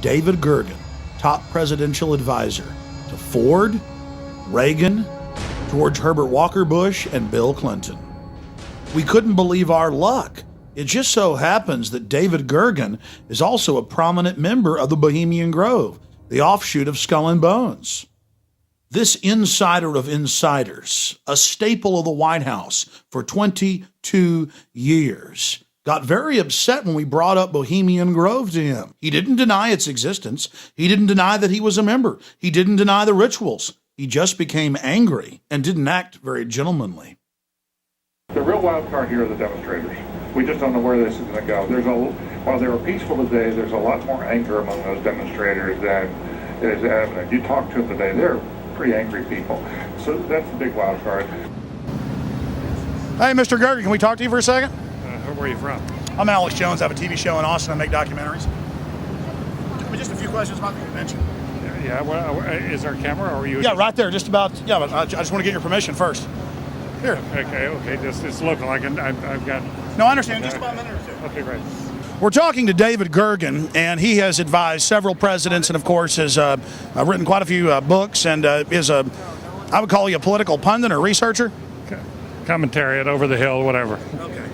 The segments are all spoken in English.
David Gergen, top presidential advisor to Ford, Reagan, George Herbert Walker Bush, and Bill Clinton. We couldn't believe our luck. It just so happens that David Gergen is also a prominent member of the Bohemian Grove, the offshoot of Skull and Bones. This insider of insiders, a staple of the White House for 22 years, got very upset when we brought up Bohemian Grove to him. He didn't deny its existence. He didn't deny that he was a member. He didn't deny the rituals. He just became angry and didn't act very gentlemanly. The real wild card here are the demonstrators. We just don't know where this is going to go. While they were peaceful today, there's a lot more anger among those demonstrators than is evident. You talk to them today, they're pretty angry people. So that's the big wild card. Hey, Mr. Gergen, can we talk to you for a second? Where are you from? I'm Alex Jones. I have a TV show in Austin. I make documentaries. Just a few questions about the convention. Yeah, well, is there a camera or are you? Yeah, right there. Just about. Yeah, but I just want to get your permission first. Here. Okay. It's local. I've got. No, I understand. Just about a minute or two. Okay, great. We're talking to David Gergen, and he has advised several presidents, and of course has written quite a few books, and is I would call you a political pundit or researcher. Commentary at Over the Hill, whatever. Okay.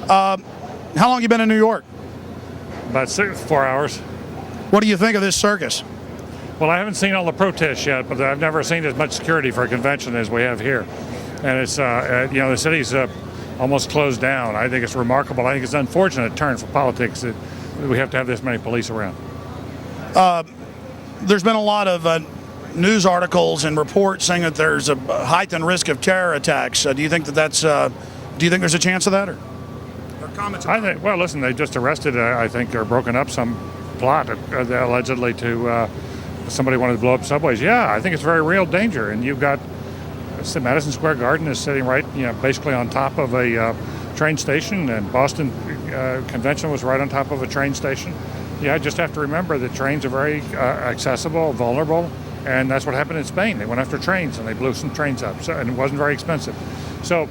How long have you been in New York? About 4 hours. What do you think of this circus? Well, I haven't seen all the protests yet, but I've never seen as much security for a convention as we have here. And it's, the city's almost closed down. I think it's remarkable. I think it's an unfortunate turn for politics that we have to have this many police around. There's been a lot of news articles and reports saying that there's a heightened risk of terror attacks. Do you think do you think there's a chance of that? Or comments? Well, listen, they just arrested, I think, or broken up some plot allegedly to somebody wanted to blow up subways. Yeah, I think it's a very real danger. And you've got Madison Square Garden is sitting right, basically on top of a train station, and Boston Convention was right on top of a train station. Yeah, I just have to remember that trains are very accessible, vulnerable, and that's what happened in Spain. They went after trains and they blew some trains up, and it wasn't very expensive. So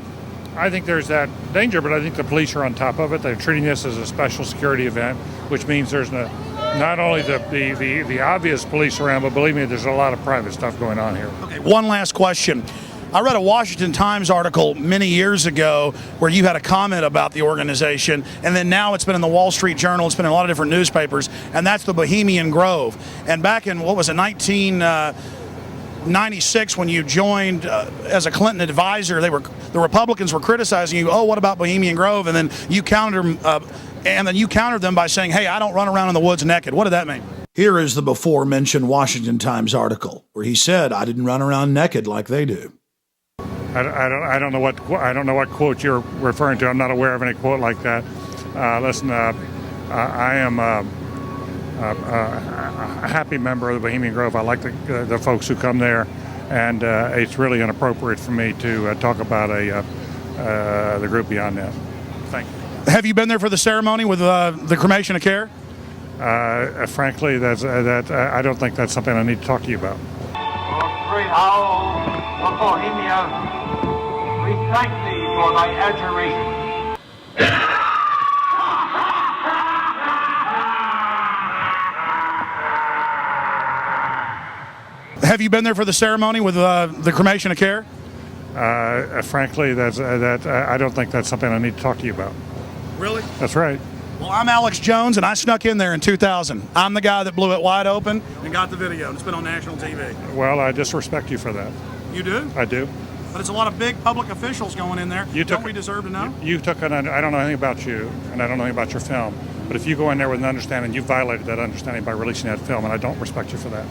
I think there's that danger, but I think the police are on top of it. They're treating this as a special security event, which means there's not only the obvious police around, but believe me, there's a lot of private stuff going on here. Okay, one last question. I read a Washington Times article many years ago where you had a comment about the organization, and then now it's been in the Wall Street Journal, it's been in a lot of different newspapers, and that's the Bohemian Grove. And back in, 1996, when you joined as a Clinton advisor, the Republicans were criticizing you, what about Bohemian Grove? And then you countered them by saying, hey, I don't run around in the woods naked. What did that mean? Here is the before-mentioned Washington Times article where he said, I didn't run around naked like they do. I don't know what quote you're referring to. I'm not aware of any quote like that. Listen, I am a happy member of the Bohemian Grove. I like the folks who come there, and it's really inappropriate for me to talk about the group beyond that. Thank you. Have you been there for the ceremony with the cremation of care? Frankly, I don't think that's something I need to talk to you about. Great owl of Bohemia, we thank thee for thy adjuration. Have you been there for the ceremony with the cremation of care? Frankly, I don't think that's something I need to talk to you about. Really? That's right. Well, I'm Alex Jones, and I snuck in there in 2000. I'm the guy that blew it wide open and got the video. It's been on national TV. Well, I disrespect you for that. You do? I do. But it's a lot of big public officials going in there. Don't we deserve to know? I don't know anything about you, and I don't know anything about your film. But if you go in there with an understanding, you violated that understanding by releasing that film, and I don't respect you for that.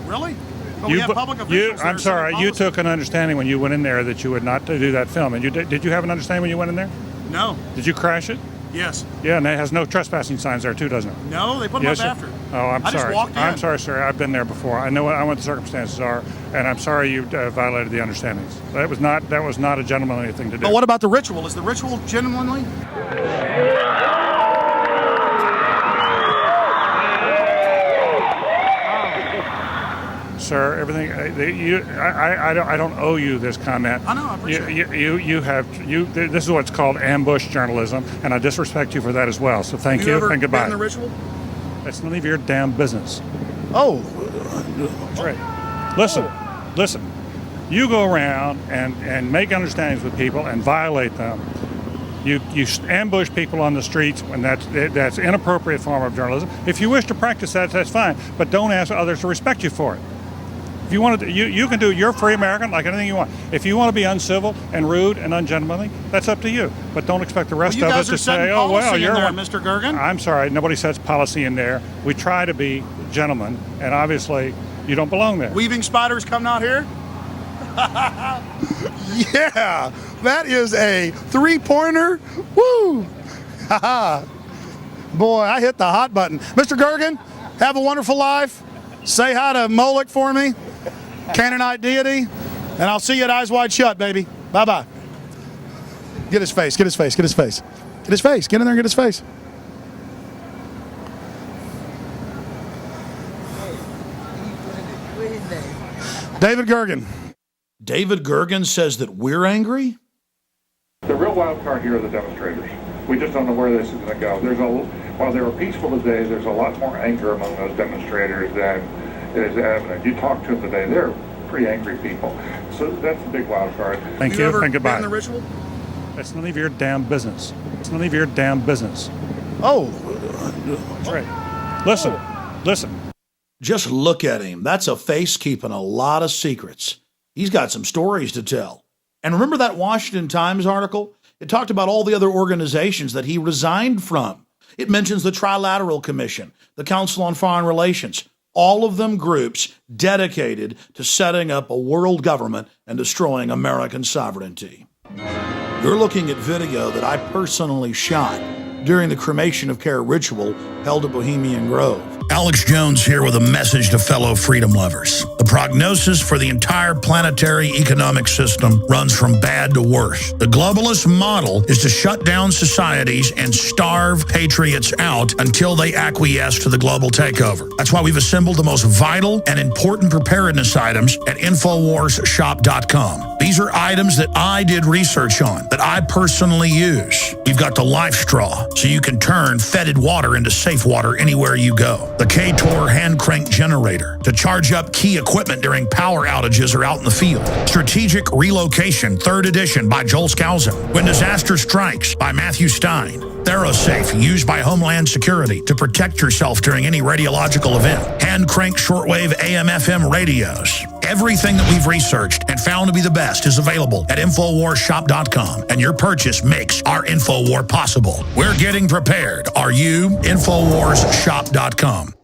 Really? But we have public officials. I'm sorry. You took an understanding when you went in there that you would not do that film. And did you have an understanding when you went in there? No. Did you crash it? Yes. Yeah, and it has no trespassing signs there too, doesn't it? No, they put them up after. Oh, I'm sorry. I just walked in. I'm sorry, sir. I've been there before. I know what the circumstances are, and I'm sorry you violated the understandings. That was not a gentlemanly thing to do. But what about the ritual? Is the ritual gentlemanly? Sir, everything. I don't owe you this comment. I know. I appreciate it. This is what's called ambush journalism, and I disrespect you for that as well. So thank you Have you ever and goodbye. been in the ritual? That's none of your damn business. Oh, That's right. Listen. You go around and make understandings with people and violate them. You ambush people on the streets, and that's inappropriate form of journalism. If you wish to practice that, that's fine, but don't ask others to respect you for it. If you want to, you can do. You're a free American, like anything you want. If you want to be uncivil and rude and ungentlemanly, that's up to you. But don't expect the rest of us to say, "Oh well, you're there, Mr. Gergen." I'm sorry, nobody sets policy in there. We try to be gentlemen, and obviously, you don't belong there. Weaving spiders coming out here. Yeah, that is a 3-pointer. Woo! Boy, I hit the hot button. Mr. Gergen, have a wonderful life. Say hi to Moloch for me, Canaanite deity, and I'll see you at Eyes Wide Shut, baby. Bye-bye. Get his face, get his face, get his face. Get his face, get in there and get his face. David Gergen. David Gergen says that we're angry? The real wild card here are the demonstrators. We just don't know where this is going to go. While they were peaceful today, there's a lot more anger among those demonstrators than is evident. You talk to them today, they're pretty angry people. So that's the big wild card. Thank you and goodbye. The ritual? That's none of your damn business. It's none of your damn business. Oh. That's right. Listen. Just look at him. That's a face keeping a lot of secrets. He's got some stories to tell. And remember that Washington Times article? It talked about all the other organizations that he resigned from. It mentions the Trilateral Commission, the Council on Foreign Relations, all of them groups dedicated to setting up a world government and destroying American sovereignty. You're looking at video that I personally shot during the cremation of care ritual held at Bohemian Grove. Alex Jones here with a message to fellow freedom lovers. The prognosis for the entire planetary economic system runs from bad to worse. The globalist model is to shut down societies and starve patriots out until they acquiesce to the global takeover. That's why we've assembled the most vital and important preparedness items at InfowarsShop.com. These are items that I did research on, that I personally use. You've got the life straw, so you can turn fetid water into safe water anywhere you go. The K-Tor hand crank generator to charge up key equipment during power outages or out in the field. Strategic Relocation, 3rd edition by Joel Skousen. When Disaster Strikes by Matthew Stein. ThyroSafe, used by Homeland Security to protect yourself during any radiological event. Hand crank shortwave AM/FM radios. Everything that we've researched and found to be the best is available at InfowarsShop.com, and your purchase makes our InfoWar possible. We're getting prepared. Are you? InfowarsShop.com.